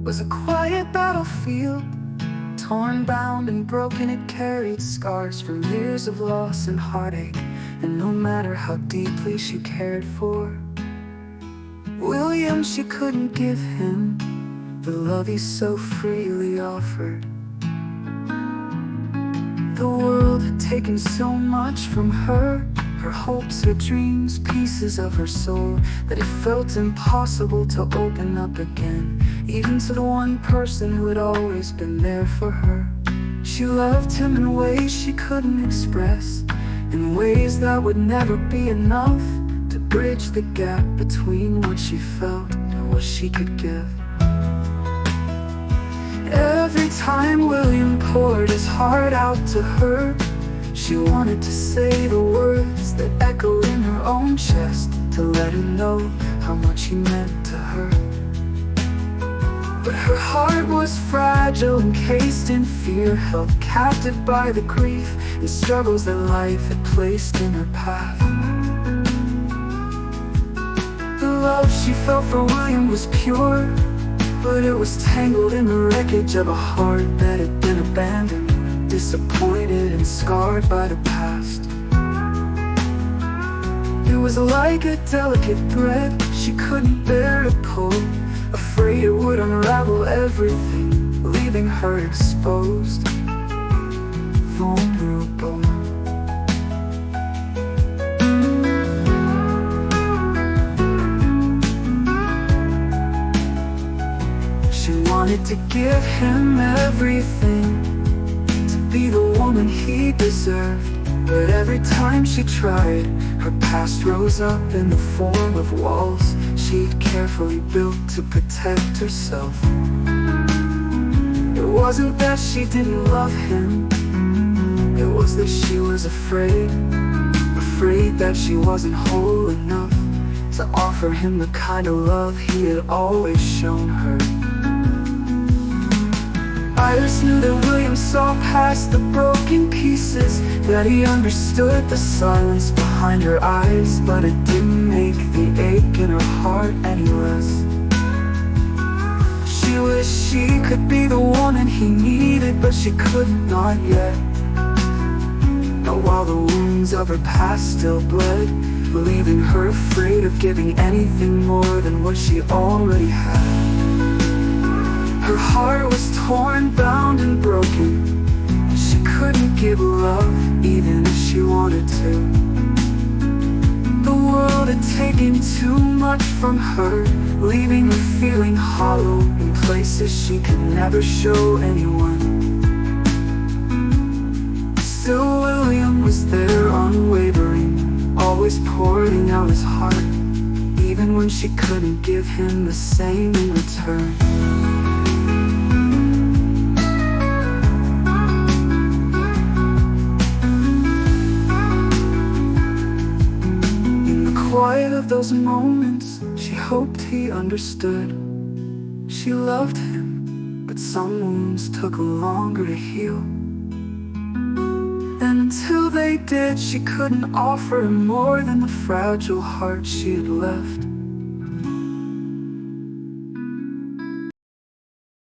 was a quiet battlefield. Torn, bound, and broken, it carried scars from years of loss and heartache. And no matter how deeply she cared for William, she couldn't give him the love he so freely offered. The world had taken so much from her, her hopes, her dreams, pieces of her soul, that it felt impossible to open up again, even to the one person who had always been there for her. She loved him in ways she couldn't express, in ways that would never be enough to bridge the gap between what she felt and what she could give. Every time William poured his heart out to her, she wanted to say the words that echoed in her own chest, to let him know how much he meant to her. But her heart was fragile, encased in fear, held captive by the grief and struggles that life had placed in her path. The love she felt for William was pure, but it was tangled in the wreckage of a heart that had been abandoned, disappointed and scarred by the past. It was like a delicate thread she couldn't bear to pull, afraid it would unravel everything, leaving her exposed, vulnerable. She wanted to give him everything, to be the woman he deserved. But every time she tried, her past rose up in the form of walls she'd carefully built to protect herself. It wasn't that she didn't love him, it was that she was afraid, afraid that she wasn't whole enough to offer him the kind of love he had always shown her. Iris knew that William saw past the broken pieces, that he understood the silence behind her eyes, but it didn't make the ache in her heart any less. She wished she could be the woman he needed, but she could not yet. Not while the wounds of her past still bled, leaving her afraid of giving anything more than what she already had. Her heart was torn, bound, and broken. She couldn't give love, even if she wanted to. The world had taken too much from her, leaving her feeling hollow in places she could never show anyone. Still, William was there, unwavering, always pouring out his heart, even when she couldn't give him the same in return. Quiet of those moments, she hoped he understood. She loved him, but some wounds took longer to heal. And until they did, she couldn't offer him more than the fragile heart she had left.